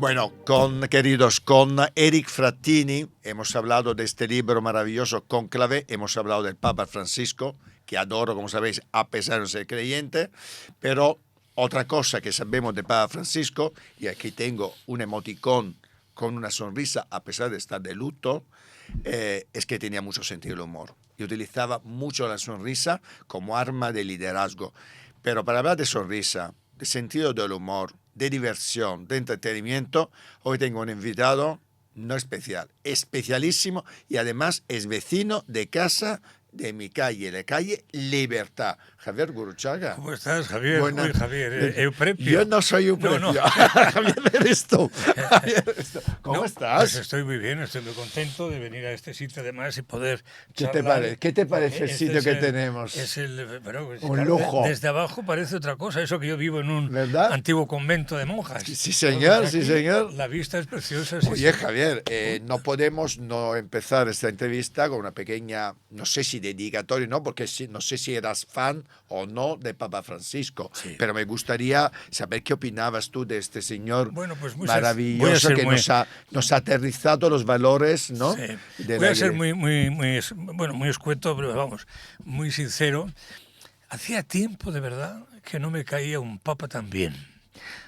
Bueno, queridos, con Eric Frattini hemos hablado de este libro maravilloso, Cónclave, hemos hablado del Papa Francisco, que adoro, como sabéis, a pesar de ser creyente, pero otra cosa que sabemos de Papa Francisco, y aquí tengo un emoticón con una sonrisa a pesar de estar de luto, es que tenía mucho sentido del humor y utilizaba mucho la sonrisa como arma de liderazgo. Pero para hablar de sonrisa, de sentido del humor, de diversión, de entretenimiento, hoy tengo un invitado no especial, especialísimo, y además es vecino de casa de mi calle, la calle Libertad. Javier Gurruchaga. ¿Cómo estás, Javier? Buenas. Uy, Javier, Euprepio. Yo no soy Euprepio. No. Javier, eres tú. ¿Cómo estás? Pues estoy muy bien, estoy muy contento de venir a este sitio además y poder charlar. ¿Qué te parece el sitio que tenemos? Un lujo. Desde abajo parece otra cosa, eso que yo vivo en un ¿verdad? Antiguo convento de monjas. Sí, señor, sí, señor. La vista es preciosa. Oye, sí. Javier, no podemos no empezar esta entrevista con una pequeña, no sé si dedicatoria, ¿no? Porque no sé si eras fan o no de Papa Francisco, sí. Pero me gustaría saber qué opinabas tú de este señor maravilloso que nos ha aterrizado los valores, ¿no? Sí. Voy a ser muy escueto, pero vamos, muy sincero. Hacía tiempo, de verdad, que no me caía un papa tan bien.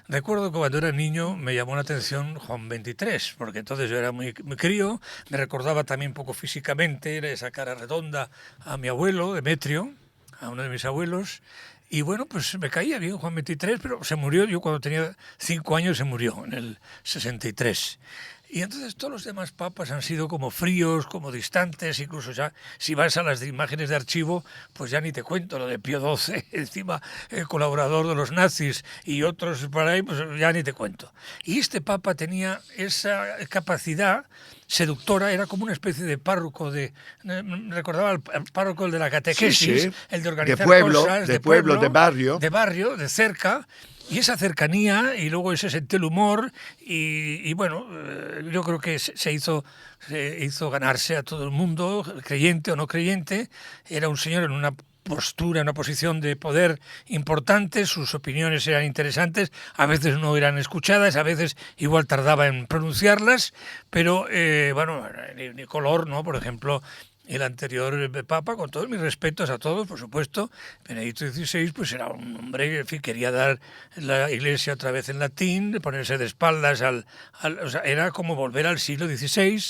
Recuerdo que cuando era niño me llamó la atención Juan XXIII, porque entonces yo era muy crío, me recordaba también un poco físicamente, era esa cara redonda a mi abuelo, Demetrio, a uno de mis abuelos, y bueno, pues me caía bien Juan XXIII, pero se murió, yo cuando tenía 5 años se murió, en el 63. Y entonces todos los demás papas han sido como fríos, como distantes, incluso ya si vas a las imágenes de archivo, pues ya ni te cuento lo de Pío XII, encima el colaborador de los nazis y otros por ahí, pues ya ni te cuento. Y este papa tenía esa capacidad seductora, era como una especie de párroco recordaba al párroco de la catequesis, sí. El de organizar cosas, de pueblo, de barrio, de cerca. Y esa cercanía, y luego ese sentido del humor, y bueno, yo creo que se hizo ganarse a todo el mundo, creyente o no creyente. Era un señor en una postura, una posición de poder importante, sus opiniones eran interesantes, a veces no eran escuchadas, a veces igual tardaba en pronunciarlas, pero bueno, ni color, ¿no? Por ejemplo, el anterior papa, con todos mis respetos a todos, por supuesto, Benedicto XVI, pues era un hombre que, en fin, quería dar la Iglesia otra vez en latín, ponerse de espaldas o sea, era como volver al siglo XVI,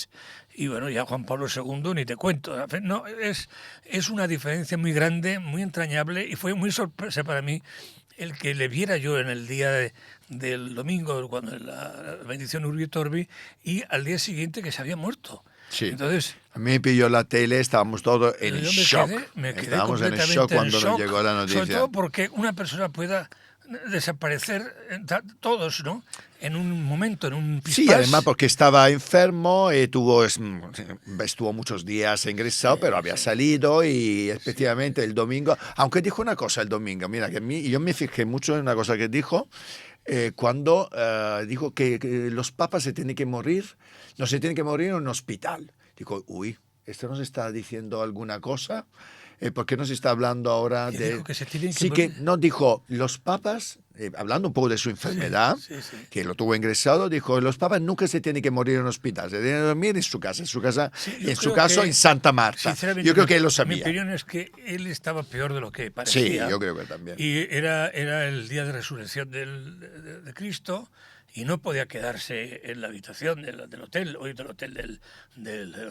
y bueno, ya Juan Pablo II ni te cuento. No, es una diferencia muy grande, muy entrañable, y fue muy sorpresa para mí el que le viera yo en el día del domingo, cuando la bendición Urbi et Orbi, y al día siguiente que se había muerto. Sí. Entonces, a mí me pilló la tele, estábamos todos en shock. Me quedé estábamos en shock cuando nos llegó la noticia. Sobre todo porque una persona pueda desaparecer, todos, ¿no? En un momento, en un pispás. Sí, además porque estaba enfermo, estuvo muchos días ingresado, pero había salido, y especialmente el domingo, aunque dijo una cosa el domingo, mira, que yo me fijé mucho en una cosa que dijo, cuando dijo que los papas no se tienen que morir en un hospital. Digo, uy, ¿esto nos está diciendo alguna cosa? ¿Por qué nos está hablando ahora de...? Dijo que se tienen que sí, morir. que no, dijo, los papas, hablando un poco de su enfermedad, sí. que lo tuvo ingresado, dijo, los papas nunca se tienen que morir en un hospital, se tienen que dormir en su casa, en su caso en Santa Marta. Yo creo que él lo sabía. Mi opinión es que él estaba peor de lo que parecía. Sí, yo creo que también. Y era el día de resurrección de Cristo, y no podía quedarse en la habitación del hotel, o del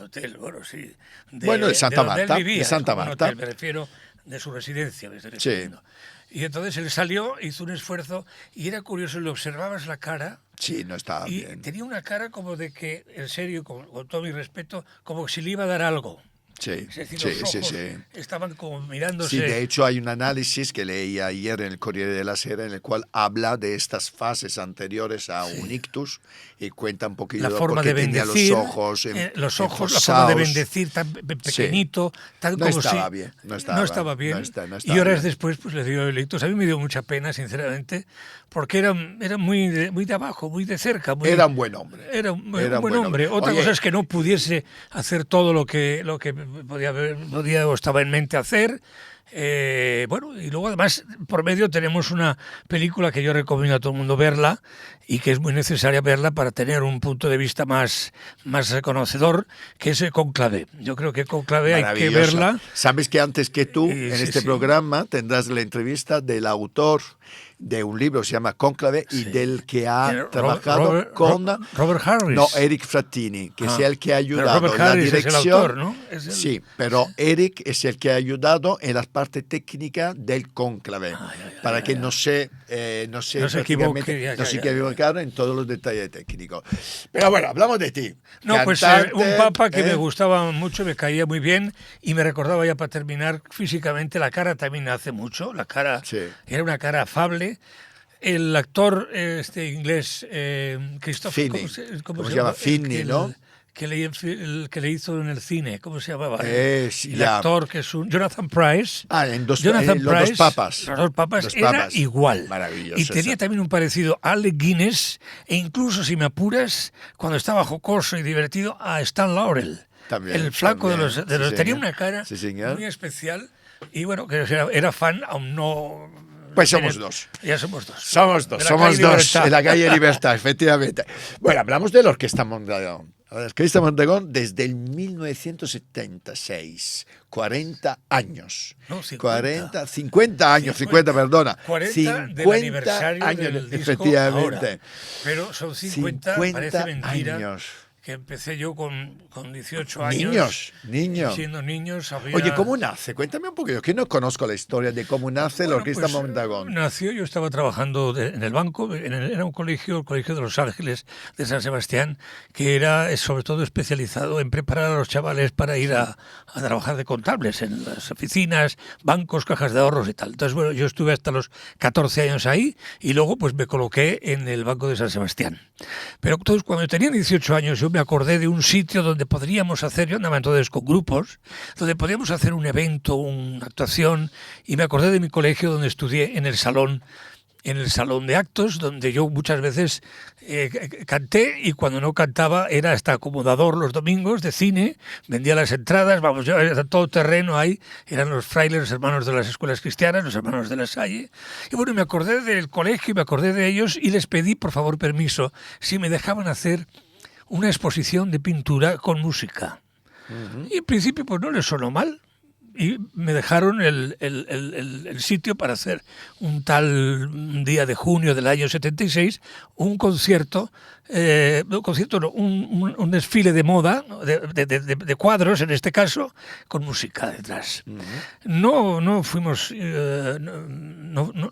hotel, bueno, sí. De Santa Marta. Vivía, de Santa Marta. Hotel, me refiero de su residencia. Sí. Y entonces él salió, hizo un esfuerzo, y era curioso, le observabas la cara. Sí, no estaba y bien. Tenía una cara como de que, en serio, con todo mi respeto, como si le iba a dar algo. Sí, es decir, los ojos estaban como mirándose. Sí, de hecho hay un análisis que leí ayer en el Corriere della Sera en el cual habla de estas fases anteriores a un ictus y cuenta un poquito la forma de bendecir, los ojos, la forma de bendecir tan pequeñito, tan como estaba si bien, no estaba bien. Y horas después pues le dio el ictus. A mí me dio mucha pena, sinceramente, porque era muy de abajo, muy de cerca. Era un buen hombre. Era un buen hombre. Otra cosa es que no pudiese hacer todo lo que podía o estaba en mente hacer, Bueno, y luego además por medio tenemos una película que yo recomiendo a todo el mundo verla y que es muy necesaria verla para tener un punto de vista más reconocedor, que es Cónclave. Yo creo que Cónclave hay que verla. Sabes que antes que tú, en sí, este programa, tendrás la entrevista del autor de un libro que se llama Cónclave y del que ha trabajado con Robert Harris. No, Eric Frattini, que es el que ha ayudado Robert en la Harris dirección. es el autor, ¿no? Sí, pero Eric es el que ha ayudado en la parte técnica del Cónclave, para que no se equivoque, equivocaran en todos los detalles técnicos. Pero bueno, hablamos de ti. No, Cantante, pues un papa que me gustaba mucho, me caía muy bien y me recordaba, ya para terminar, físicamente la cara también hace mucho. La cara era una cara afable. El actor inglés, Christopher, ¿cómo se llama? Finney, ¿no? Que le hizo en el cine, ¿cómo se llamaba? El actor que es Jonathan Pryce. En los Jonathan dos papas. Los dos papas era igual. Maravilloso. Y tenía también un parecido a Alec Guinness e incluso, si me apuras, cuando estaba jocoso y divertido, a Stan Laurel. También, el flaco también. de los tenía una cara muy especial y bueno, que era fan, aún no... Pues somos dos. Ya somos dos. Somos dos. En la calle Libertad, efectivamente. Bueno, hablamos de la Orquesta Mondragón. La Orquesta Mondragón desde el 1976. 40 años. No, 50. 50 años, 50, perdona. 40 50 del aniversario años, del disco efectivamente. Ahora. Pero son 50 parece mentira. Años. Que empecé yo con 18 años. Niños. Siendo niños. Oye, ¿cómo nace? Cuéntame un poquito. Que no conozco la historia de cómo nace la Orquesta Mondragón. Nació, yo estaba trabajando en el banco, era un colegio, el Colegio de Los Ángeles de San Sebastián, que era sobre todo especializado en preparar a los chavales para ir a trabajar de contables en las oficinas, bancos, cajas de ahorros y tal. Entonces, bueno, yo estuve hasta los 14 años ahí y luego pues me coloqué en el Banco de San Sebastián. Pero entonces, cuando tenía 18 años, yo me acordé de un sitio donde podríamos hacer, yo andaba entonces con grupos, donde podíamos hacer un evento, una actuación, y me acordé de mi colegio donde estudié en el salón de actos, donde yo muchas veces canté y cuando no cantaba era hasta acomodador los domingos de cine, vendía las entradas, vamos, yo era todo terreno ahí, eran los frailes, los hermanos de las escuelas cristianas, los hermanos de la Salle, y bueno, me acordé del colegio, me acordé de ellos y les pedí por favor permiso si me dejaban hacer una exposición de pintura con música. Y en principio pues no les sonó mal. Y me dejaron el sitio para hacer un día de junio del año 76, un concierto, un desfile de moda, de cuadros en este caso, con música detrás. No fuimos,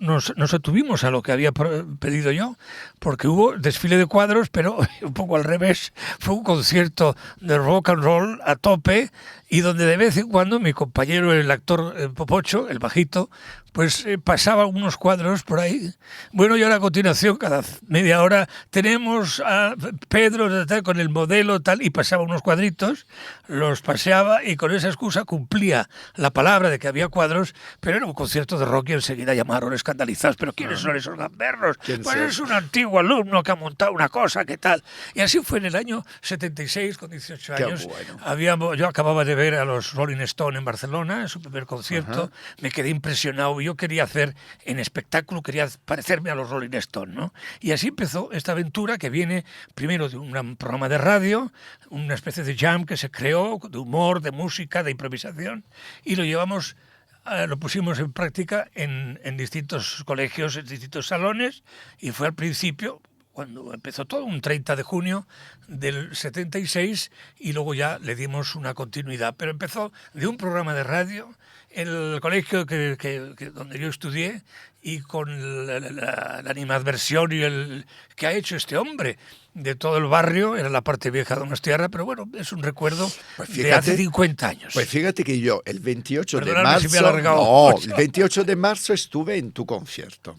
nos atuvimos a lo que había pedido yo, porque hubo desfile de cuadros, pero un poco al revés, fue un concierto de rock and roll a tope, y donde de vez en cuando mi compañero, el actor Popocho, el bajito, pues pasaba unos cuadros por ahí. Bueno, y ahora a continuación, cada media hora, tenemos a Pedro con el modelo tal, y pasaba unos cuadritos, los paseaba y con esa excusa cumplía la palabra de que había cuadros, pero era un concierto de rock y enseguida llamaron escandalizados. ¿Pero quiénes son esos gamberros? Pues es un antiguo alumno que ha montado una cosa, ¿qué tal? Y así fue en el año 76, con 18 años. Bueno. Yo acababa de ver a los Rolling Stone en Barcelona, en su primer concierto, me quedé impresionado. Yo quería hacer en espectáculo, quería parecerme a los Rolling Stone, ¿no? Y así empezó esta aventura que viene primero de un programa de radio, una especie de jam que se creó, de humor, de música, de improvisación, y lo pusimos en práctica en distintos colegios, en distintos salones, y fue al principio, cuando empezó todo, un 30 de junio del 76, y luego ya le dimos una continuidad. Pero empezó de un programa de radio en el colegio donde yo estudié, y con la animadversión y el que ha hecho este hombre de todo el barrio, era la parte vieja de Donostiarra, pero bueno, es un recuerdo de hace 50 años. Pues fíjate que yo el 28 de marzo, el 28 de marzo estuve en tu concierto.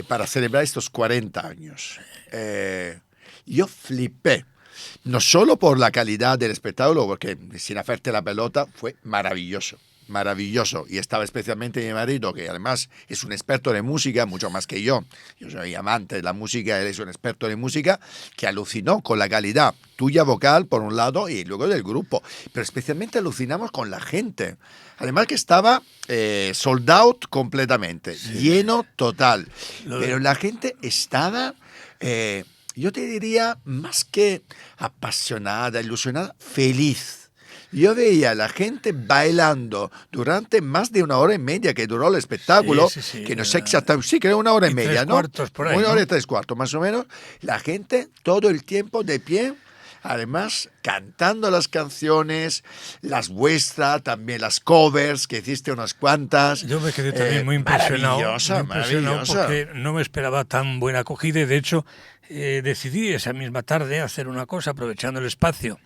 Para celebrar estos 40 años. Yo flipé, no solo por la calidad del espectáculo, porque sin hacerte la pelota fue maravilloso, maravilloso. Y estaba especialmente mi marido, que además es un experto de música, mucho más que yo. Yo soy amante de la música, él es un experto de música, que alucinó con la calidad tuya vocal, por un lado, y luego del grupo. Pero especialmente alucinamos con la gente. Además que estaba sold out completamente, lleno total. Pero la gente estaba... yo te diría, más que apasionada, ilusionada, feliz. Yo veía a la gente bailando durante más de 1 hora y media que duró el espectáculo, que no sé exactamente, sí, creo 1 hora y media, ¿no? 3/4 por ahí, 1 hora y 3/4, más o menos. La gente todo el tiempo de pie, además cantando las canciones, las vuestras, también las covers, que hiciste unas cuantas. Yo me quedé también muy impresionado, maravillosa. Porque no me esperaba tan buena acogida y de hecho decidí esa misma tarde hacer una cosa aprovechando el espacio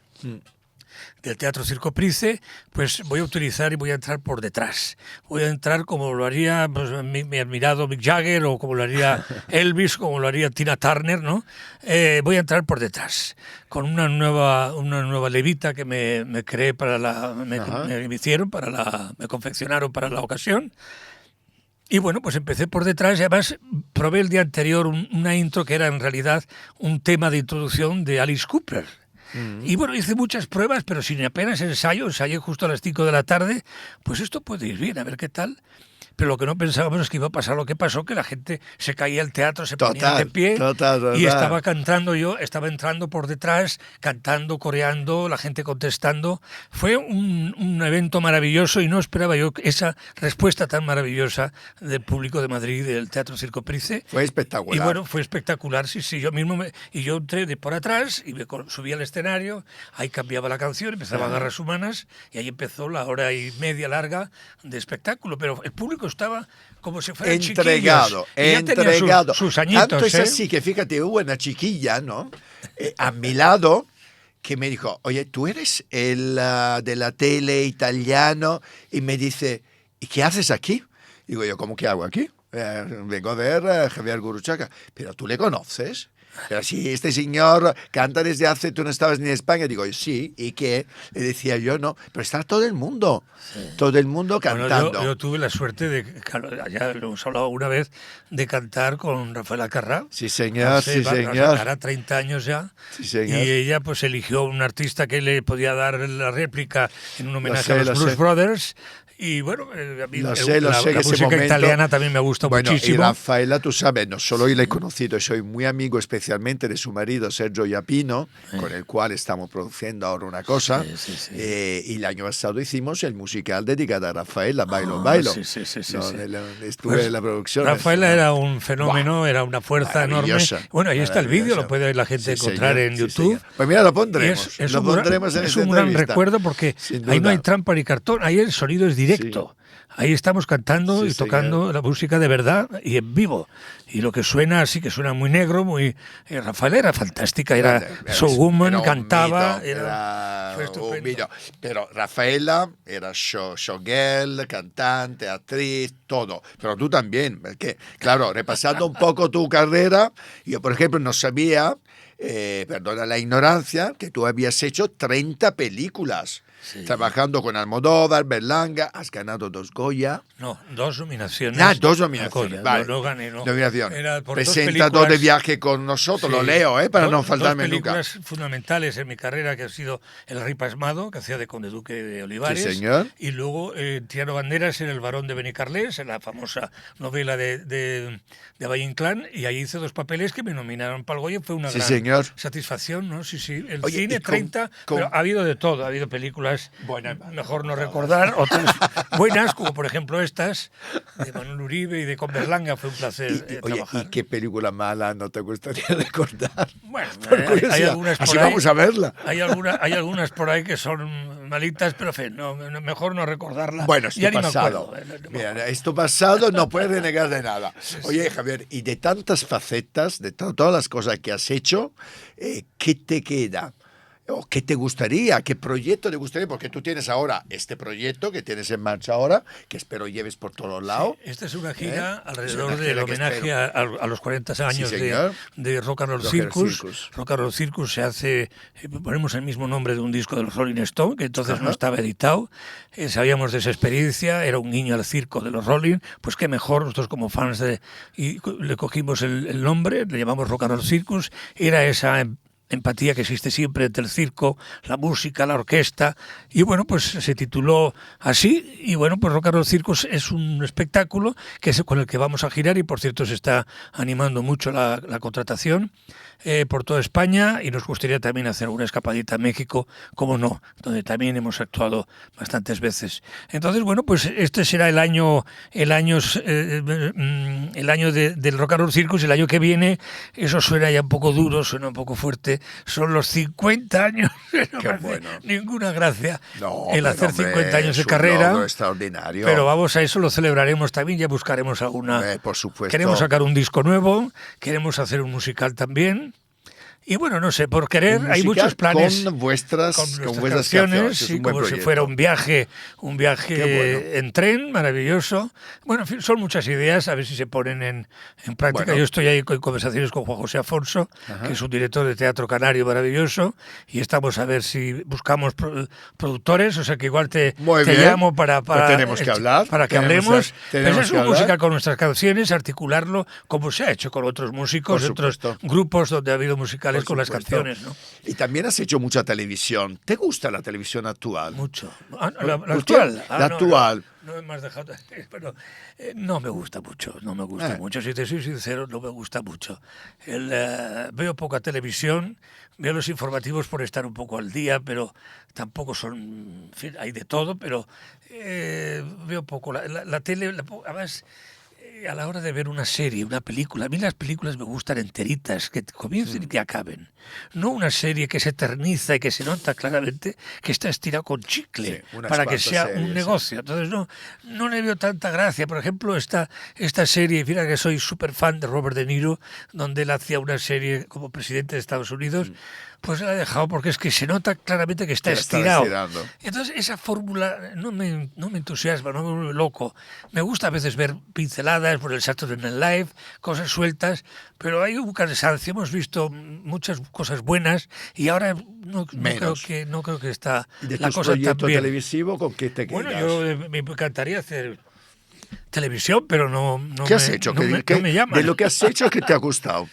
del Teatro Circo Price, pues voy a utilizar y voy a entrar por detrás. Voy a entrar como lo haría pues, mi admirado Mick Jagger o como lo haría Elvis, como lo haría Tina Turner, ¿no? Voy a entrar por detrás con una nueva levita que me creé para me confeccionaron para la ocasión. Y bueno, pues empecé por detrás y además probé el día anterior una intro que era en realidad un tema de introducción de Alice Cooper. Y bueno, hice muchas pruebas, pero sin apenas ensayé justo a las 5 de la tarde, pues esto puede ir bien, a ver qué tal. Pero lo que no pensábamos es que iba a pasar lo que pasó, que la gente se caía al teatro, se ponía de pie y estaba cantando yo, estaba entrando por detrás, cantando, coreando, la gente contestando. Fue un evento maravilloso y no esperaba yo esa respuesta tan maravillosa del público de Madrid, del Teatro Circo Price. Fue espectacular. Y bueno, fue espectacular, sí, yo mismo yo entré de por atrás y subí al escenario, ahí cambiaba la canción, empezaba a Garras Humanas y ahí empezó la 1 hora y media larga de espectáculo, pero el público estaba como si fueran entregado, chiquillos. Entregado. Sus añitos. Tanto es así que fíjate, hubo una chiquilla, ¿no? A mi lado que me dijo, oye, ¿tú eres el de la tele italiano? Y me dice, ¿y qué haces aquí? Digo yo, ¿cómo que hago aquí? Vengo a ver a Javier Gurruchaga. ¿Pero tú le conoces? Pero si este señor canta desde hace, tú no estabas ni en España. Digo, sí, ¿y qué? Le decía yo, no, pero está todo el mundo cantando. Bueno, yo tuve la suerte de, claro, ya lo hemos hablado una vez, de cantar con Rafaela Carrà. Sí, señor, Hará 30 años ya. Sí, señor. Y ella pues eligió un artista que le podía dar la réplica en un homenaje a los Blues Brothers. Y bueno, a mí la música italiana también me gusta muchísimo. Y Rafaela, tú sabes, no solo yo la he conocido, soy muy amigo especialmente de su marido Sergio Iapino, con el cual estamos produciendo ahora una cosa. Y el año pasado hicimos el musical dedicado a Rafaela, Bailo, Bailo. Estuve en la producción. Rafaela era un fenómeno, era una fuerza enorme. Bueno, ahí está el vídeo, lo puede la gente encontrar en YouTube. Pues mira, lo pondremos. Es un gran recuerdo porque ahí no hay trampa ni cartón, ahí el sonido es directo. Ahí estamos cantando y tocando la música de verdad y en vivo. Y lo que suena, sí que suena muy negro, muy... Rafaela era fantástica, era showwoman, cantaba... Era un mito. Pero Rafaela era showgirl, cantante, actriz, todo. Pero tú también, porque, claro, repasando un poco tu carrera, yo, por ejemplo, no sabía, perdona la ignorancia, que tú habías hecho 30 películas. Trabajando con Almodóvar, Berlanga, has ganado 2 Goya. No, 2 nominaciones. 2 nominaciones, vale. No gané, no. Nominación. Presentador de Viaje con nosotros, lo leo, para no faltarme nunca. 2 películas fundamentales en mi carrera, que ha sido El Rey Pasmado, que hacía de Conde Duque de Olivares. Sí, señor. Y luego Tiano Banderas en El Barón de Benicarlés, en la famosa novela de Valle Inclán, y ahí hice 2 papeles que me nominaron para el Goya. Fue una gran satisfacción, ¿no? Sí. El cine, 30, pero ha habido de todo. Ha habido películas mejor no recordar, otras buenas, como por ejemplo estas, de Manuel Uribe y de Con Berlanga. Fue un placer trabajar. ¿Y qué película mala no te gustaría recordar? Bueno, hay algunas por ahí. Vamos a verla. Hay algunas por ahí que son malitas, pero mejor no recordarla. Bueno, es tu pasado. Mira, es tu pasado, no puedes renegar de nada. Oye, Javier, y de tantas facetas, de todas las cosas que has hecho, ¿qué te queda? ¿O qué te gustaría? ¿Qué proyecto te gustaría? Porque tú tienes ahora este proyecto que tienes en marcha ahora, que espero lleves por todos lados. Sí, esta es una gira alrededor una gira del que homenaje a los 40 años Sí, señor. de Rock and Roll Rock and Roll Circus. Circus. Rock and Roll Circus se hace, ponemos el mismo nombre de un disco de los Rolling Stones, que entonces no Ajá. estaba editado. Sabíamos de esa experiencia, era un guiño al circo de los Rolling, pues qué mejor, nosotros como fans y le cogimos el nombre, le llamamos Rock and Roll Circus, era esa empatía que existe siempre entre el circo, la música, la orquesta, y bueno, pues se tituló así, y bueno, pues Rock and Roll Circus es un espectáculo que es con el que vamos a girar, y por cierto se está animando mucho la contratación por toda España, y nos gustaría también hacer una escapadita a México, como no, donde también hemos actuado bastantes veces. Entonces, bueno, pues este será el año del Rock and Roll Circus. El año que viene, eso suena ya un poco duro, suena un poco fuerte, son los 50 años. No Qué me hace bueno. ninguna gracia No, el pero, hacer hombre, 50 años de es un carrera. logro extraordinario. Pero vamos a eso, lo celebraremos también, ya buscaremos alguna. Por supuesto. Queremos sacar un disco nuevo, queremos hacer un musical también. Y bueno, no sé, por querer hay muchos planes con vuestras canciones, es y un buen como si proyecto. fuera un viaje Qué bueno. en tren, maravilloso. Bueno, en fin, son muchas ideas, a ver si se ponen en práctica. Bueno. Yo estoy ahí con conversaciones con Juan José Afonso, que es un director de teatro canario maravilloso, y estamos a ver si buscamos productores, o sea que igual te bien. llamo para Pues tenemos que hablar. para que Tenemos hablemos. tenemos Pues es que una hablar. música con nuestras canciones, articularlo como se ha hecho con otros músicos, Por otros supuesto. grupos donde ha habido musicales Por con las supuesto. canciones, ¿no? Y también has hecho mucha televisión. ¿Te gusta la televisión actual? Mucho. La ¿Usted? actual. La actual. No me has dejado. Pero, no me gusta mucho. No me gusta mucho. Si te soy sincero, no me gusta mucho. Veo poca televisión, veo los informativos por estar un poco al día, pero tampoco son. En fin, hay de todo, pero veo poco. La tele, además. A la hora de ver una serie, una película, a mí las películas me gustan enteritas, que comiencen y que acaben. No una serie que se eterniza y que se nota claramente que está estirado con chicle unas para que cuantas sea series, un negocio. Entonces no le veo tanta gracia. Por ejemplo, esta serie, mira que soy súper fan de Robert De Niro, donde él hacía una serie como presidente de Estados Unidos, pues la he dejado porque es que se nota claramente que está estirado. Entonces esa fórmula no me entusiasma, no me vuelve loco. Me gusta a veces ver pinceladas por el Saturday Night Live, cosas sueltas, pero hay un cansancio. Hemos visto muchas cosas buenas y ahora no creo que está ¿Y de la tus cosa tan proyectos bien. televisivos con qué te quedas? Bueno, yo me encantaría hacer televisión, pero no ¿Qué has hecho? no me llaman. De lo que has hecho, ¿qué te ha gustado?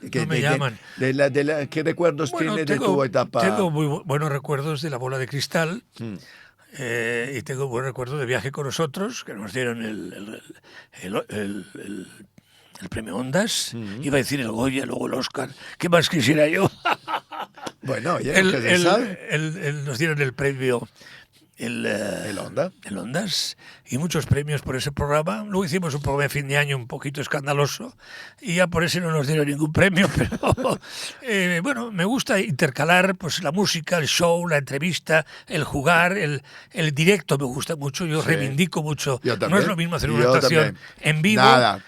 No me llaman. ¿Qué recuerdos tienes de tu etapa? Tengo muy buenos recuerdos de La Bola de Cristal. Y tengo buenos recuerdos de Viaje con nosotros, que nos dieron el premio Ondas. Iba a decir el Goya, luego el Oscar. ¿Qué más quisiera yo? Bueno, oye, nunca se sabe. Nos dieron el premio El Onda. El Ondas, y muchos premios por ese programa. Luego hicimos un programa de fin de año un poquito escandaloso y ya por eso no nos dieron ningún premio, pero bueno, me gusta intercalar pues la música, el show, la entrevista, el jugar, el directo me gusta mucho, yo reivindico mucho. No es lo mismo hacer una actuación en vivo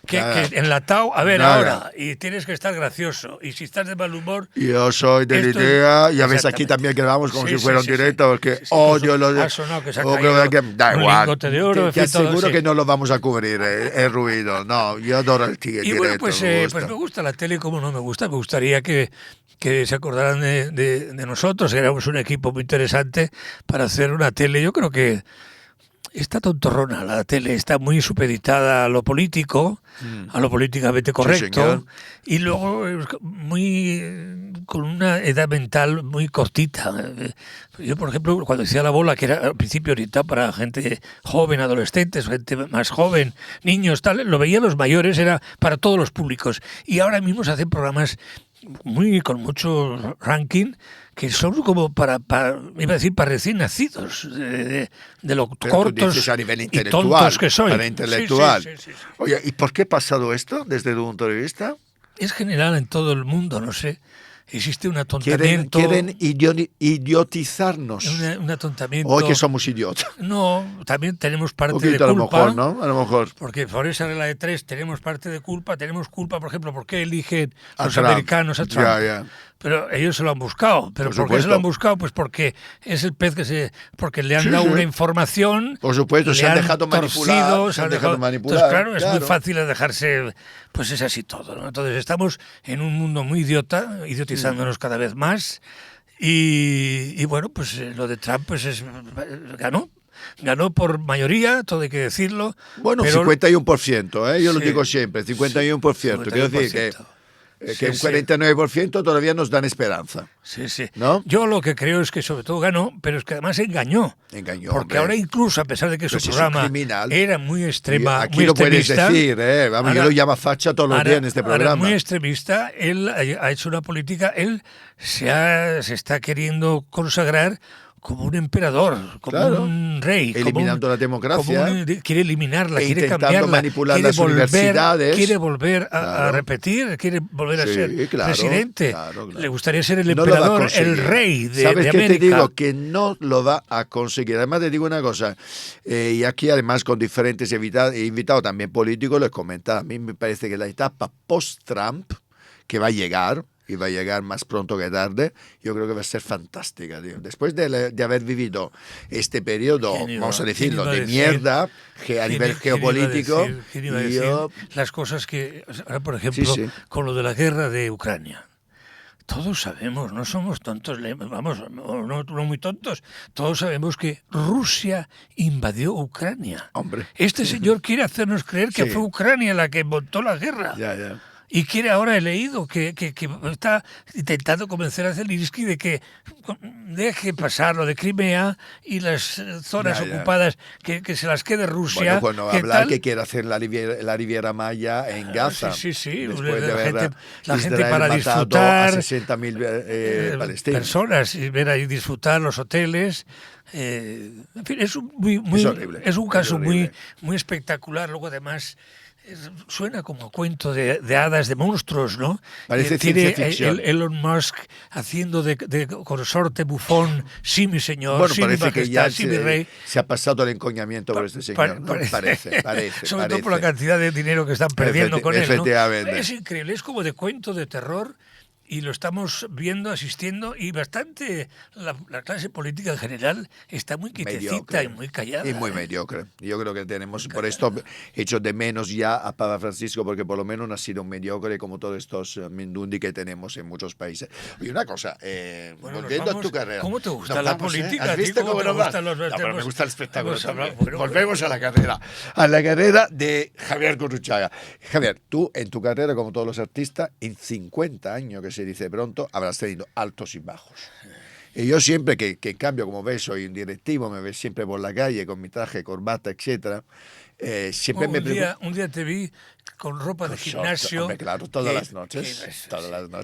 que enlatado, a ver ahora, y tienes que estar gracioso, y si estás de mal humor... Yo soy de la idea, ya ves aquí también grabamos como si fuera un directo, porque odio lo de... Que se ha caído da un igual. lingote de oro. Te aseguro que no lo vamos a cubrir, el ruido. No, yo adoro el directo. Y bueno, pues me gusta la tele, como no me gusta. Me gustaría que se acordaran de nosotros, que éramos un equipo muy interesante para hacer una tele. Yo creo que está tontorrona la tele, está muy supeditada a lo político, a lo políticamente correcto, y luego con una edad mental muy cortita. Yo, por ejemplo, cuando decía La Bola, que era al principio orientado para gente joven, adolescentes, gente más joven, niños, tal, lo veían los mayores, era para todos los públicos. Y ahora mismo se hacen programas con mucho ranking, que son como iba a decir, para recién nacidos, de lo cortos a nivel y intelectual, tontos que soy. Para intelectual. Sí. Oye, ¿y por qué ha pasado esto desde tu punto de vista? Es general en todo el mundo, no sé. Existe un atontamiento. Quieren idiotizarnos. Un atontamiento. O que somos idiotas. No, también tenemos parte de culpa. A lo mejor, ¿no? A lo mejor. Porque por esa regla de 3 tenemos parte de culpa. Tenemos culpa, por ejemplo, ¿por qué eligen los Trump. americanos a Trump? Ya. Pero ellos se lo han buscado. ¿Pero por qué se lo han buscado? Pues porque es el pez porque le han dado una información. Por supuesto, se han dejado manipular. Entonces, claro, es muy fácil dejarse. Pues es así todo, ¿no? Entonces estamos en un mundo muy idiotizándonos cada vez más. Y bueno, pues lo de Trump pues ganó por mayoría, todo hay que decirlo. Bueno, pero 51%, yo lo digo siempre, 51%. Quiero decir que un 49% todavía nos dan esperanza. Sí, sí. ¿No? Yo lo que creo es que sobre todo ganó, pero es que además engañó. Porque hombre. Ahora incluso, a pesar de que su programa era muy extrema, aquí muy lo extremista, puedes decir, ahora, yo lo llamo facha todos los días en este programa. Muy extremista, él ha hecho una política, él se está queriendo consagrar como un emperador, como un rey. Eliminando la democracia. Quiere eliminarla, quiere cambiarla. Manipular las universidades. Quiere volver a repetir, quiere volver a ser presidente. Le gustaría ser el emperador, el rey de ¿Sabes América? qué te digo? Que no lo va a conseguir. Además te digo una cosa, y aquí además con diferentes invitados también políticos, les comentaba, a mí me parece que la etapa post-Trump que va a llegar, y va a llegar más pronto que tarde, yo creo que va a ser fantástica, tío. Después de haber vivido este periodo, vamos a decirlo, de mierda, que a nivel geopolítico, las cosas que, ahora por ejemplo, con lo de la guerra de Ucrania. Todos sabemos, no somos tontos, vamos, no muy tontos, todos sabemos que Rusia invadió Ucrania. Hombre. Este señor quiere hacernos creer que fue Ucrania la que montó la guerra. Ya. Y ahora he leído que está intentando convencer a Zelensky de que deje pasar lo de Crimea y las zonas ocupadas, que se las quede Rusia. Bueno, hablar que quiere hacer la Riviera Maya en Gaza. Sí. Después de ver la gente para disfrutar. A 60.000 palestinos. Personas y ver ahí disfrutar los hoteles. En fin, es un caso muy espectacular. Luego además suena como a cuento de hadas, de monstruos, ¿no? Parece tiene ciencia ficción. Elon Musk haciendo de consorte bufón, sí mi señor, bueno, sí mi majestad, sí mi rey. Se ha pasado el encoñamiento por este señor, ¿no? Parece. Sobre todo por la cantidad de dinero que están perdiendo con él, ¿no? Es increíble, es como de cuento de terror. Y lo estamos viendo, asistiendo, y bastante la clase política en general está muy quietecita mediocre, y muy callada. Y muy mediocre. Yo creo que tenemos, por esto, hecho de menos ya a Papa Francisco, porque por lo menos no ha sido un mediocre como todos estos mindundi que tenemos en muchos países. Y una cosa, volviendo a tu carrera. ¿Cómo te gusta la política? ¿Has visto cómo nos va? Pero me gusta el espectáculo también. Volvemos a la carrera. A la carrera de Javier Gurruchaga. Javier, tú en tu carrera, como todos los artistas, en 50 años que se dice pronto, habrás tenido altos y bajos. Y yo siempre que en cambio, como ves, soy un directivo, me ves siempre por la calle con mi traje, corbata, etcétera. Siempre un día te vi con ropa de gimnasio. Hombre, claro, todas las noches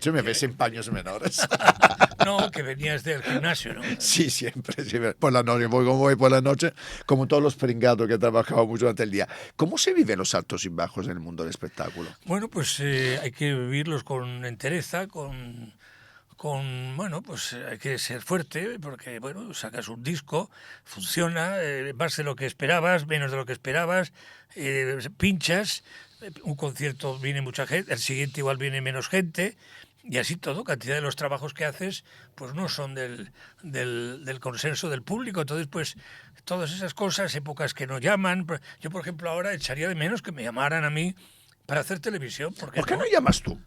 me ves en paños menores. No, que venías del gimnasio, ¿no? Sí, siempre. Por la noche, voy por la noche, como todos los pringados que he trabajado mucho durante el día. ¿Cómo se viven los altos y bajos en el mundo del espectáculo? Bueno, pues hay que vivirlos con entereza, bueno, pues hay que ser fuerte porque, bueno, sacas un disco, funciona, más de lo que esperabas, menos de lo que esperabas, pinchas, un concierto viene mucha gente, el siguiente igual viene menos gente, y así todo, cantidad de los trabajos que haces, pues no son del consenso del público, entonces pues todas esas cosas, épocas que no llaman, yo por ejemplo ahora echaría de menos que me llamaran a mí para hacer televisión. ¿Por qué no llamas tú?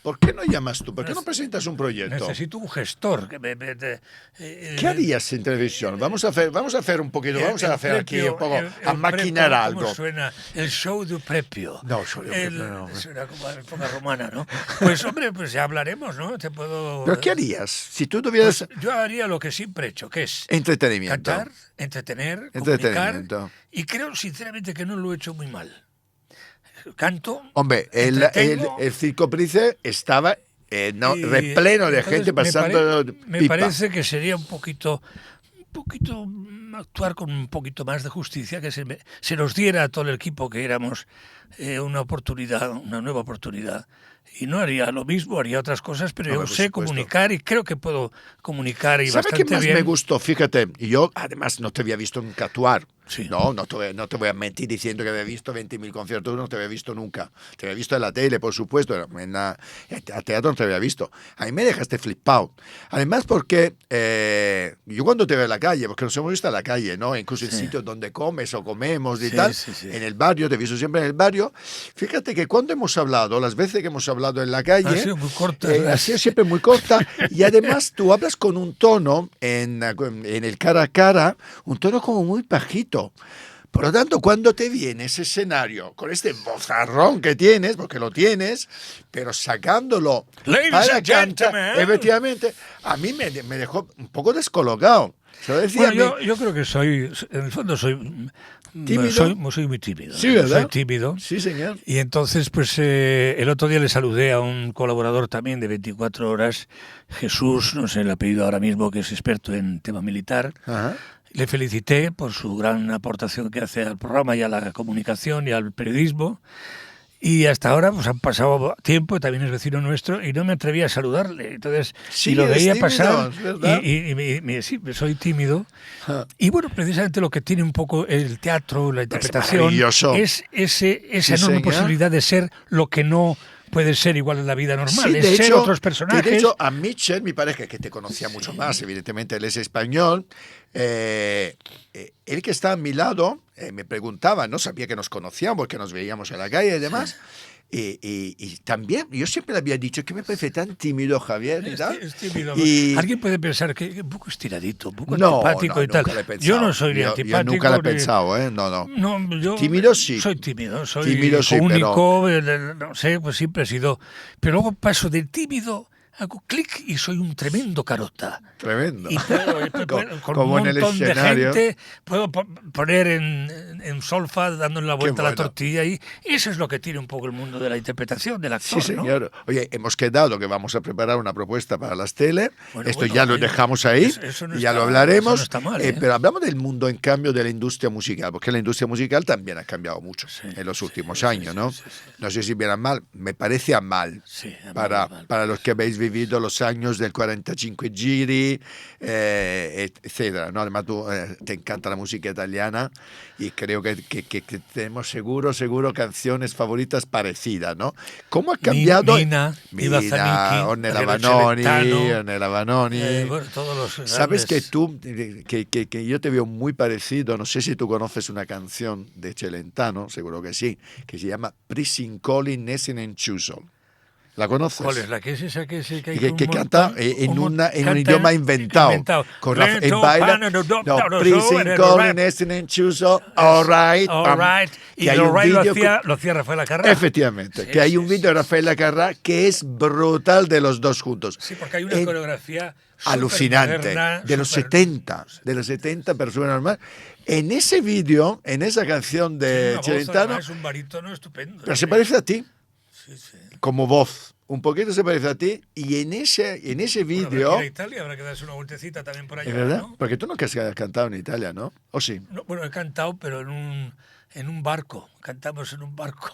¿Por qué no llamas tú? ¿Por qué no presentas un proyecto? Necesito un gestor. ¿Qué harías en televisión? Vamos a hacer un poquito, aquí un poco, a maquinar algo. ¿Cómo suena? El show de Prepio. No, show de Prepio no. Suena como en época romana, ¿no? Pues hombre, pues ya hablaremos, ¿no? ¿Pero qué harías? Si tú tuvieras... Pues yo haría lo que siempre he hecho, que es... Entretenimiento. Cantar, entretener, comunicar. Y creo sinceramente que no lo he hecho muy mal. Canto. Hombre, el Circo Price estaba repleno de gente pasando me parece que sería un poquito actuar con un poquito más de justicia, que se nos diera a todo el equipo que éramos una nueva oportunidad y no haría lo mismo, haría otras cosas, pero yo por sé supuesto. comunicar y creo que puedo comunicar y ¿Sabe bastante qué más bien. me gustó? Fíjate, y yo además no te había visto nunca actuar. Sí. No te voy a mentir diciendo que había visto 20.000 conciertos, no te había visto nunca. Te había visto en la tele, por supuesto, a teatro no te había visto. A mí me dejaste flipado. Además porque yo cuando te veo en la calle, porque nos hemos visto en la calle, ¿no? Incluso en sitios donde comes o comemos y tal, en el barrio, te he visto siempre en el barrio. Fíjate que cuando hemos hablado, las veces que hemos hablado en la calle, Ha sido muy corta. ha sido siempre muy corta, y además tú hablas con un tono en el cara a cara, un tono como muy bajito. Por lo tanto, cuando te viene ese escenario con este vozarrón que tienes, porque lo tienes, pero sacándolo Ladies para and cantar, gentlemen. efectivamente, a mí me dejó un poco descolocado. Se lo decía Bueno, a mí. yo creo que en el fondo soy ¿Tímido? soy muy tímido. Sí, ¿verdad? Soy tímido. Sí, señor. Y entonces, pues el otro día le saludé a un colaborador también de 24 horas, Jesús, no sé el apellido ahora mismo, que es experto en tema militar. Ajá. Le felicité por su gran aportación que hace al programa y a la comunicación y al periodismo. Y hasta ahora pues han pasado tiempo, también es vecino nuestro, y no me atreví a saludarle. Entonces, Sí, y lo eres veía tímido, pasar, es verdad. sí, soy tímido. Ah. Y bueno, precisamente lo que tiene un poco el teatro, la interpretación, maravilloso. es esa Sí, enorme señor. posibilidad de ser lo que no puede ser igual en la vida normal, Sí, es ser otros personajes. De hecho, a Mitchell, mi pareja, que te conocía mucho más, evidentemente él es español, él que está a mi lado, me preguntaba, no sabía que nos conocíamos porque nos veíamos en la calle y demás. Y también, yo siempre le había dicho que me parece tan tímido, Javier. Y tal. Es tímido. Y- Alguien puede pensar que un poco estiradito, un poco No, antipático no, y tal. nunca lo he pensado. Yo no soy ni Yo antipático. nunca lo he ni- pensado, ¿eh? No. No, yo Tímido sí. soy tímido, soy Tímido sí, único, no sé, pues siempre he sido. Pero luego paso de tímido, hago clic y soy un tremendo carota. Tremendo. Y puedo, con Como un en el montón de escenario. gente, puedo poner en solfa dándole la vuelta a la bueno. tortilla, y eso es lo que tiene un poco el mundo de la interpretación, del actor. Sí, ¿no? señor. Oye, hemos quedado que vamos a preparar una propuesta para las tele. Bueno, Esto bueno, ya lo oye, dejamos ahí eso no y ya está- lo hablaremos. eso no está mal, ¿eh? Pero hablamos del mundo, en cambio, de la industria musical, porque la industria musical también ha cambiado mucho Sí, en los últimos sí, años, ¿no? sí. No sé si bien a mal, me parece a mal. Sí, a mal. Para los que habéis vivido los años del 45 giri, etcétera, ¿no? Además, tú te encanta la música italiana y creo que tenemos seguro canciones favoritas parecidas, ¿no? ¿Cómo ha cambiado? Mina, Iva Zanicchi, Ornella Ariel Celentano, Vanoni. bueno, todos los Sabes que grandes. tú, que yo te veo muy parecido, no sé si tú conoces una canción de Celentano, seguro que sí, que se llama Prisincoli Nesinen Chusol. ¿La conoces? ¿Cuál es la que es esa que se Y que canta en un idioma inventado. Con En baila. No, Prisincoli Nesinen Chusol, all right. All right. Y que hay All un Right vídeo lo hacía Rafael Acarrá. Efectivamente, Sí, que hay sí, un vídeo de Rafael Acarrá que es brutal de los dos juntos. Sí, porque hay una coreografía Alucinante, supermoderna, de los super- 70, pero súper normal. En ese vídeo, en esa canción de una voz, Celentano, además, es un barítono estupendo. pero se parece a ti, Sí, sí. como voz. Un poquito se parece a ti, y en ese Bueno, habrá que vídeo, ir a Italia, habrá que darse una vueltecita también por allá, es verdad, ¿no? porque tú nunca has cantado en Italia, ¿no? ¿O sí? No, bueno, he cantado, pero en un barco. Cantamos en un barco.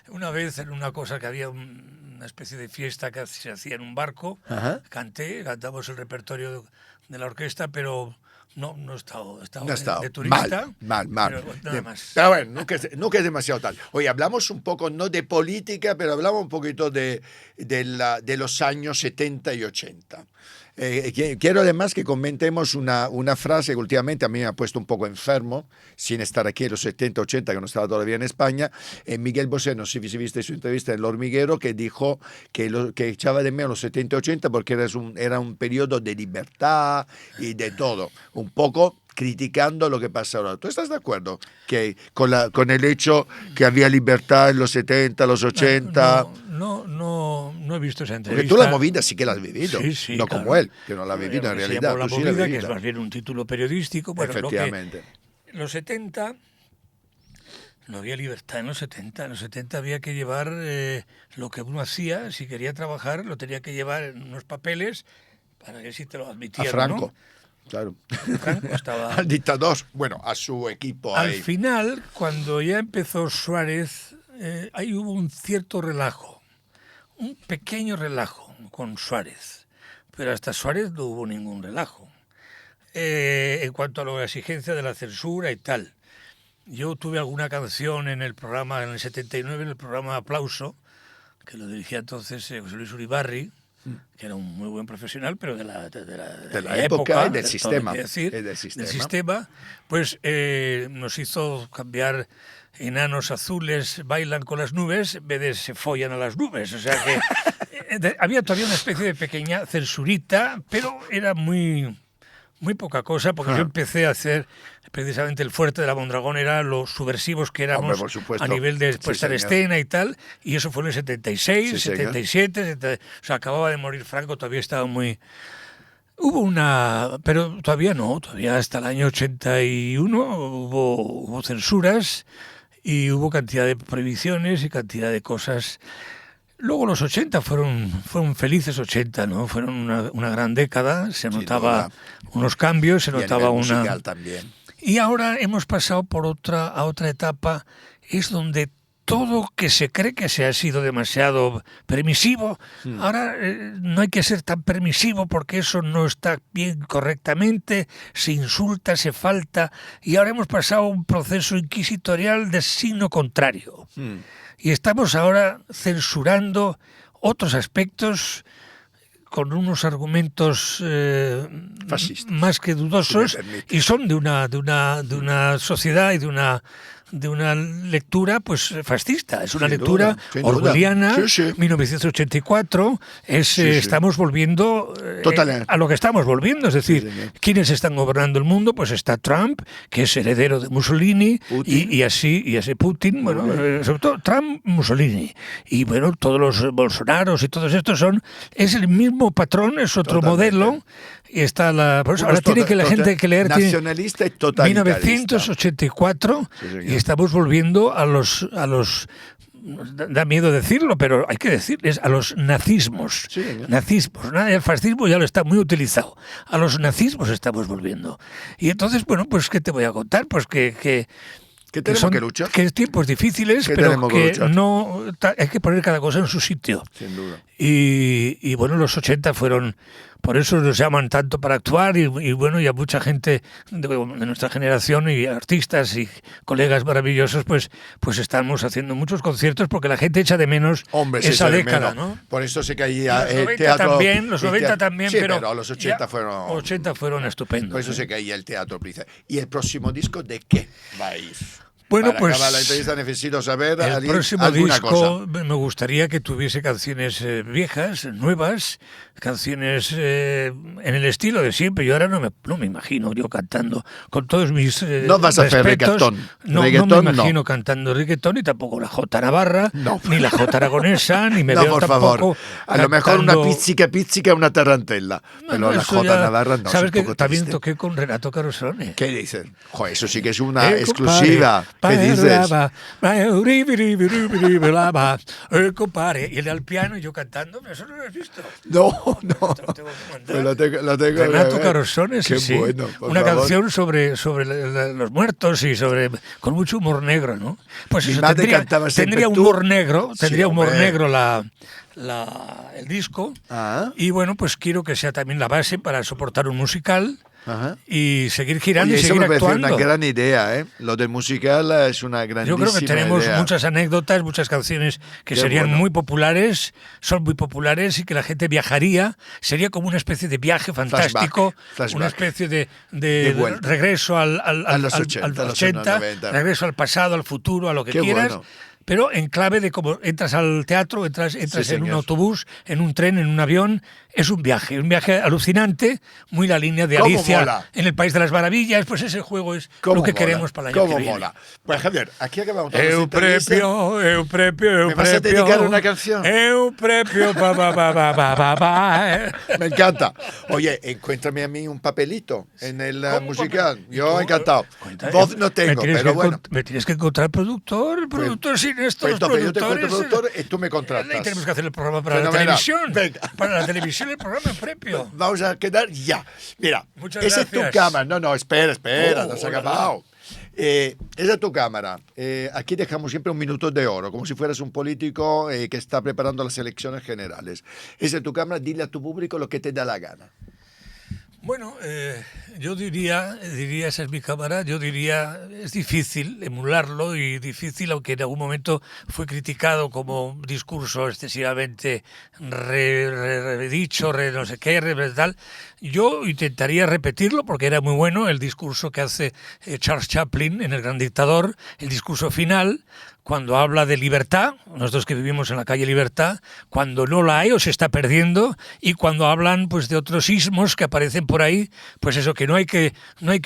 Una vez en una cosa que había una especie de fiesta que se hacía en un barco. Ajá. Cantamos el repertorio de la orquesta, pero no he estado No ha estado. de turista. Mal. Pero nada Bien. más. Pero bueno, nunca es demasiado tal. Hoy hablamos un poco, no de política, pero hablamos un poquito de los años 70 y 80. Quiero además que comentemos una frase que últimamente a mí me ha puesto un poco enfermo, sin estar aquí en los 70, 80, que no estaba todavía en España. Miguel Bosé, no sé si viste su entrevista en El Hormiguero, que dijo que echaba de menos los 70, 80 porque era un periodo de libertad y de todo. Un poco criticando lo que pasa ahora. ¿Tú estás de acuerdo que con el hecho que había libertad en los 70, los 80? No he visto esa Porque entrevista. tú la movida sí que la has vivido, Sí, no claro. como él, que no la ha vivido en Se realidad. llamó La Tú sí la has Movida, que es vivido. más bien un título periodístico. Bueno, Efectivamente. Los 70 no había libertad en los 70. En los 70 había que llevar lo que uno hacía. Si quería trabajar, lo tenía que llevar en unos papeles para que si te lo A admitieran. Franco, ¿no? claro. Franco estaba... Al dictador, bueno, a su equipo Al ahí. final, cuando ya empezó Suárez, ahí hubo un cierto relajo. un pequeño relajo con Suárez, pero hasta Suárez no hubo ningún relajo. En cuanto a la exigencia de la censura y tal, yo tuve alguna canción en el programa, en el 79, en el programa Aplauso, que lo dirigía entonces José Luis Uribarri, que era un muy buen profesional, pero de la época y del sistema. Del sistema, pues nos hizo cambiar enanos azules bailan con las nubes en vez de se follan a las nubes. O sea que había todavía una especie de pequeña censurita, pero era muy poca cosa, porque yo empecé a hacer precisamente el fuerte de la Mondragón, era los subversivos que éramos a nivel de puesta de escena y tal, y eso fue en el 76, 77, o sea, acababa de morir Franco, todavía estaba muy... pero todavía hasta el año 81 hubo censuras y hubo cantidad de prohibiciones y cantidad de cosas. Luego los 80 fueron felices 80, ¿no? Fueron una gran década, se notaba unos cambios, se notaba una... musical también. Y ahora hemos pasado a otra etapa, es donde todo que se cree que se ha sido demasiado permisivo, ahora no hay que ser tan permisivo porque eso no está bien correctamente, se insulta, se falta, y ahora hemos pasado a un proceso inquisitorial de signo contrario. Y estamos ahora censurando otros aspectos con unos argumentos más que dudosos, y son de una sociedad y de una lectura pues fascista. Es una lectura orwelliana, 1984, estamos volviendo a lo que estamos volviendo, es decir, ¿quiénes están gobernando el mundo? Pues está Trump, que es heredero de Mussolini, y así Putin, sobre todo Trump, Mussolini, y bueno, todos los Bolsonaros y todos estos es el mismo patrón, es otro modelo. Y está ahora tiene que la gente que leer nacionalista y totalitarista. 1984 y estamos volviendo a los da miedo decirlo, pero hay que decir, es a los nazismos. Nazismos, el fascismo ya lo está muy utilizado. A los nazismos estamos volviendo. Y entonces, bueno, pues ¿qué te voy a contar? Pues que tenemos que luchar. Que es tiempos difíciles, pero que no hay que poner cada cosa en su sitio. Sin duda. Y bueno, los 80 fueron, por eso nos llaman tanto para actuar, y bueno, y a mucha gente de nuestra generación y artistas y colegas maravillosos, pues estamos haciendo muchos conciertos porque la gente echa de menos esa década, ¿no? Por eso se caía el teatro. Los 90 también, sí, pero los 80 fueron estupendos. Por eso se caía el teatro. ¿Y el próximo disco de qué va a ir? Bueno, para pues acabar la entrevista necesito saber el próximo disco cosa. Me gustaría que tuviese canciones viejas, nuevas, canciones en el estilo de siempre. Yo ahora no me imagino yo cantando con todos mis no vas a hacer reggaetón. No me imagino cantando reggaetón, ni tampoco la Jota Navarra, ni la Jota aragonesa, ni me veo por tampoco favor. A lo mejor una pizzica, una tarantella. Pero la Jota Navarra no. ¿Sabes que también toqué con Renato Carosone? ¿Qué dicen? Joder, eso sí que es una exclusiva. ¿Qué dices? Compadre, y él al piano y yo cantando, ¿eso no lo has visto? No. Pues lo tengo Renato Carosone, sí. Qué bueno, una canción sobre los muertos y con mucho humor negro, ¿no? Pues eso tendría humor negro, el disco. Y bueno, pues quiero que sea también la base para soportar un musical. Y seguir girando. Oye, y seguir actuando. Eso me parece una gran idea, ¿eh? Lo del musical es una grandísima idea. Yo creo que tenemos muchas anécdotas, muchas canciones que serían muy populares, son muy populares y que la gente viajaría. Sería como una especie de viaje fantástico, Flashback. Una especie de regreso a los 80, regreso al pasado, al futuro, a lo que quieras. Bueno. Pero en clave de cómo entras al teatro, entras en un autobús, en un tren, en un avión. Es un viaje alucinante, muy la línea de Alicia en el País de las Maravillas. Pues ese juego es lo que queremos para el año que viene. Mola. Pues Javier, aquí acabamos. Euprepio. ¿Me vas a dedicar una canción? Euprepio, Me encanta. Oye, encuéntrame a mí un papelito en el musical. Yo encantado. Voz no tengo, pero bueno. Me tienes que encontrar productor sin estos productores. Yo te encuentro productor y tú me contratas. Y tenemos que hacer el programa para la televisión. Venga. Para la televisión el programa Euprepio. Vamos a quedar ya. Mira, muchas esa gracias. es tu cama. No, espera, no se ha acabado. Esa es tu cámara. Aquí dejamos siempre un minuto de oro, como si fueras un político que está preparando las elecciones generales. Esa es tu cámara, dile a tu público lo que te da la gana. Bueno, yo diría, esa es mi cámara, yo diría, es difícil emularlo y difícil, aunque en algún momento fue criticado como un discurso excesivamente redicho, no sé qué, tal. Yo intentaría repetirlo porque era muy bueno el discurso que hace Charles Chaplin en El Gran Dictador, el discurso final, cuando habla de libertad, nosotros que vivimos en la calle Libertad, cuando no la hay o se está perdiendo, y cuando hablan pues de otros ismos que aparecen por ahí, pues eso, que no hay que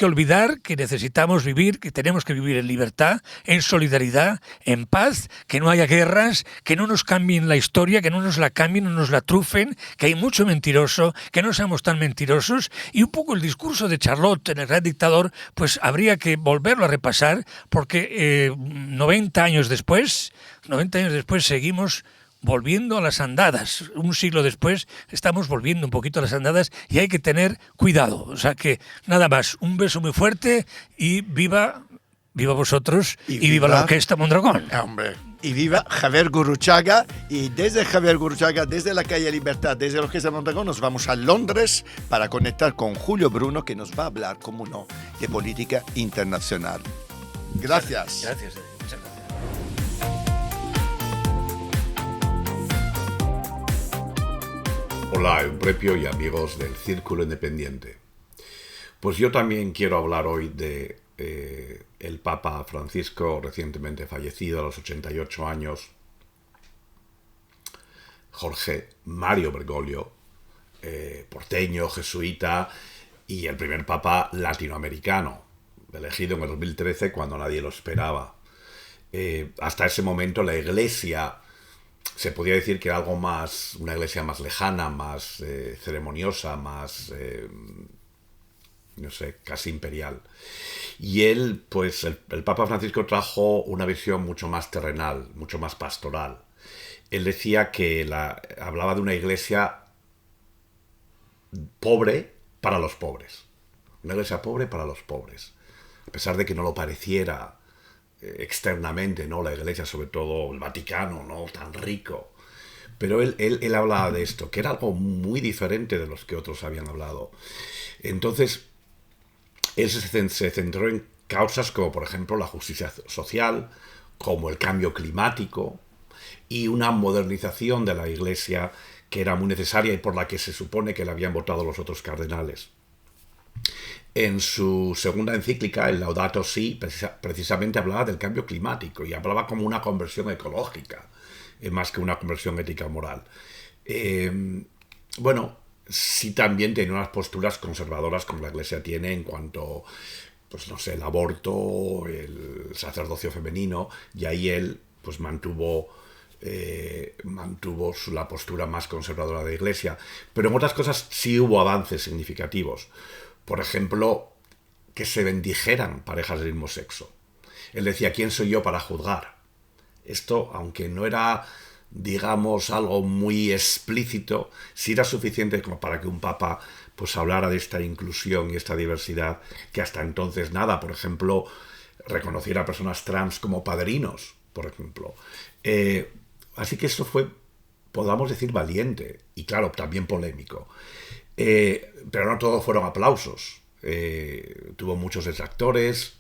olvidar que necesitamos vivir, que tenemos que vivir en libertad, en solidaridad, en paz, que no haya guerras, que no nos cambien la historia, que no nos la cambien, no nos la trufen, que hay mucho mentiroso, que no seamos tan mentirosos, y un poco el discurso de Charlotte en El Gran Dictador, pues habría que volverlo a repasar, porque 90 años después seguimos volviendo a las andadas. Un siglo después estamos volviendo un poquito a las andadas y hay que tener cuidado. O sea que nada más, un beso muy fuerte y viva vosotros y viva la Orquesta Mondragón. Hombre. Y viva Javier Gurruchaga. Y desde Javier Gurruchaga, desde la calle Libertad, desde la Orquesta Mondragón, nos vamos a Londres para conectar con Julio Bruno, que nos va a hablar, como no, de política internacional. Gracias. Gracias. Muchas gracias. Hola, Euprepio y amigos del Círculo Independiente. Pues yo también quiero hablar hoy de el Papa Francisco, recientemente fallecido a los 88 años, Jorge Mario Bergoglio, porteño, jesuita y el primer Papa latinoamericano, elegido en el 2013 cuando nadie lo esperaba. Hasta ese momento la Iglesia se podía decir que era algo más, una iglesia más lejana, más ceremoniosa, más, no sé, casi imperial. Y él, pues, el Papa Francisco trajo una visión mucho más terrenal, mucho más pastoral. Él decía que hablaba de una iglesia pobre para los pobres. Una iglesia pobre para los pobres. A pesar de que no lo pareciera externamente, ¿no? La iglesia, sobre todo el Vaticano, ¿no? Tan rico. Pero él hablaba de esto, que era algo muy diferente de los que otros habían hablado. Entonces, él se centró en causas como, por ejemplo, la justicia social, como el cambio climático y una modernización de la iglesia que era muy necesaria y por la que se supone que le habían votado los otros cardenales. En su segunda encíclica, el Laudato Si, precisamente hablaba del cambio climático y hablaba como una conversión ecológica, más que una conversión ética o moral. Bueno, sí también tenía unas posturas conservadoras como la Iglesia tiene en cuanto, pues no sé, el aborto, el sacerdocio femenino, y ahí él pues mantuvo la postura más conservadora de la Iglesia. Pero en otras cosas sí hubo avances significativos. Por ejemplo, que se bendijeran parejas del mismo sexo. Él decía, ¿quién soy yo para juzgar? Esto, aunque no era, digamos, algo muy explícito, sí era suficiente como para que un papa pues hablara de esta inclusión y esta diversidad, que hasta entonces nada. Por ejemplo, reconociera a personas trans como padrinos, por ejemplo. Así que esto fue, podamos decir, valiente y, claro, también polémico. Pero no todos fueron aplausos. Tuvo muchos detractores,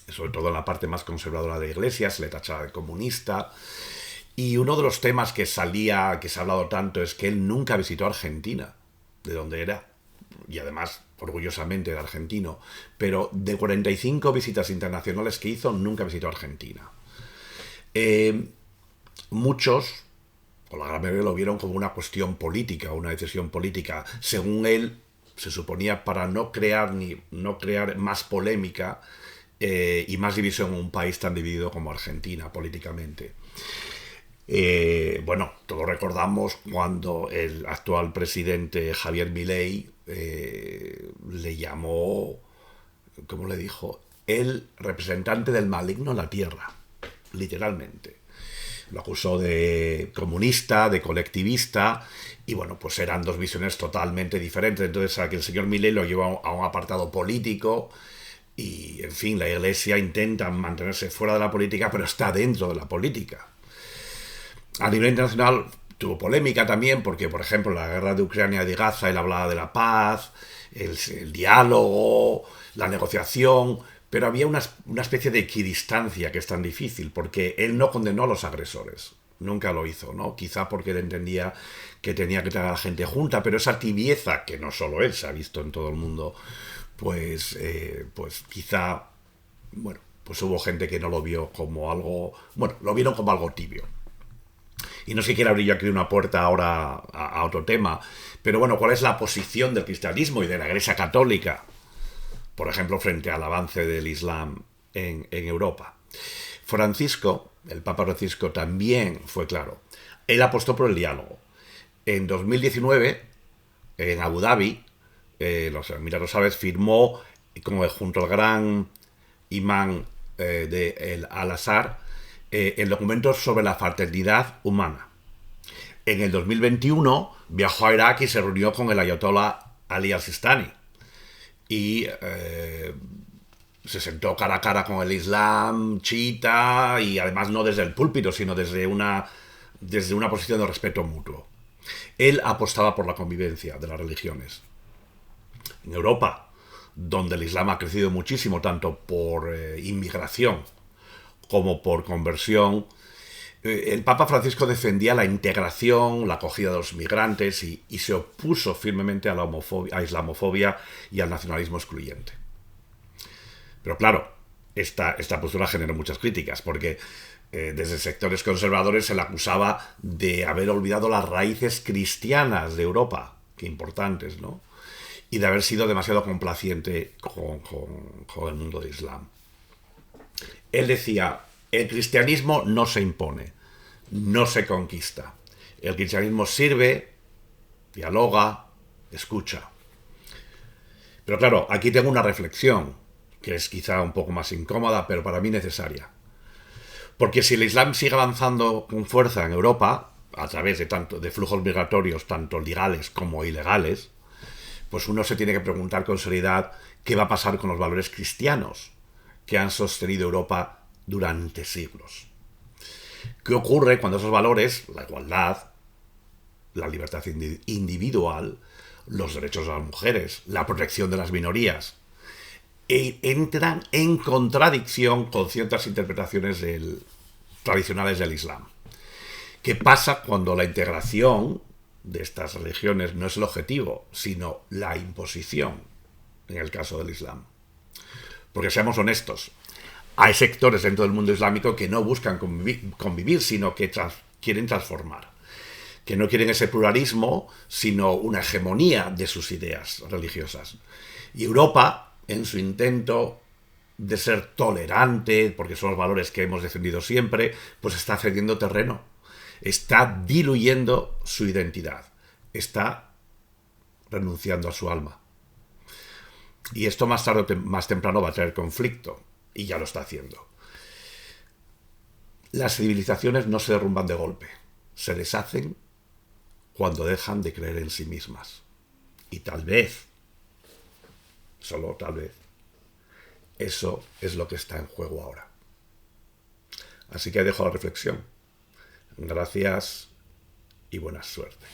sobre todo en la parte más conservadora de la Iglesia, se le tachaba de comunista. Y uno de los temas que se ha hablado tanto es que él nunca visitó Argentina, de donde era, y además orgullosamente era argentino, pero de 45 visitas internacionales que hizo, nunca visitó Argentina. Muchos, o la gran mayoría, lo vieron como una cuestión política, una decisión política. Según él, se suponía para no crear más polémica y más división en un país tan dividido como Argentina políticamente. Bueno, todos recordamos cuando el actual presidente Javier Milei le llamó, ¿cómo le dijo? El representante del maligno en la tierra, literalmente. Lo acusó de comunista, de colectivista, y bueno, pues eran dos visiones totalmente diferentes. Entonces, a que el señor Milei lo llevó a un apartado político, Y, en fin, la Iglesia intenta mantenerse fuera de la política, pero está dentro de la política. A nivel internacional tuvo polémica también, porque, por ejemplo, la guerra de Ucrania y de Gaza, él hablaba de la paz, el diálogo, la negociación, pero había una especie de equidistancia que es tan difícil, porque él no condenó a los agresores. Nunca lo hizo, ¿no? Quizá porque él entendía que tenía que traer a la gente junta, pero esa tibieza, que no solo él se ha visto en todo el mundo, pues quizá, bueno, pues hubo gente que no lo vio como algo, bueno, lo vieron como algo tibio. Y no sé si quiero abrir yo aquí una puerta ahora a otro tema, pero bueno, ¿cuál es la posición del cristianismo y de la Iglesia Católica, por ejemplo, frente al avance del Islam en Europa? Francisco, el Papa Francisco, también fue claro. Él apostó por el diálogo. En 2019, en Abu Dhabi, los Emiratos Árabes firmó, como junto al gran imán de Al-Azhar, el documento sobre la fraternidad humana. En el 2021 viajó a Irak y se reunió con el ayatollah Ali al-Sistani. Y se sentó cara a cara con el Islam chiita, y además no desde el púlpito, sino desde una posición de respeto mutuo. Él apostaba por la convivencia de las religiones. En Europa, donde el Islam ha crecido muchísimo, tanto por inmigración como por conversión, el Papa Francisco defendía la integración, la acogida de los migrantes y se opuso firmemente a la homofobia, a islamofobia y al nacionalismo excluyente. Pero claro, esta postura generó muchas críticas, porque desde sectores conservadores se le acusaba de haber olvidado las raíces cristianas de Europa, que importantes, ¿no? Y de haber sido demasiado complaciente con el mundo del Islam. Él decía, el cristianismo no se impone, no se conquista. El cristianismo sirve, dialoga, escucha. Pero claro, aquí tengo una reflexión, que es quizá un poco más incómoda, pero para mí necesaria. Porque si el Islam sigue avanzando con fuerza en Europa, a través de flujos migratorios tanto legales como ilegales, pues uno se tiene que preguntar con seriedad qué va a pasar con los valores cristianos que han sostenido Europa durante siglos. ¿Qué ocurre cuando esos valores, la igualdad, la libertad individual, los derechos de las mujeres, la protección de las minorías, entran en contradicción con ciertas interpretaciones tradicionales del Islam? ¿Qué pasa cuando la integración de estas religiones no es el objetivo, sino la imposición, en el caso del Islam? Porque seamos honestos, hay sectores dentro del mundo islámico que no buscan convivir, sino que quieren transformar, que no quieren ese pluralismo, sino una hegemonía de sus ideas religiosas. Y Europa, en su intento de ser tolerante, porque son los valores que hemos defendido siempre, pues está cediendo terreno, está diluyendo su identidad, está renunciando a su alma. Y esto más tarde o más temprano va a traer conflicto, y ya lo está haciendo. Las civilizaciones no se derrumban de golpe, se deshacen cuando dejan de creer en sí mismas. Y tal vez, solo tal vez, eso es lo que está en juego ahora. Así que dejo la reflexión. Gracias y buena suerte.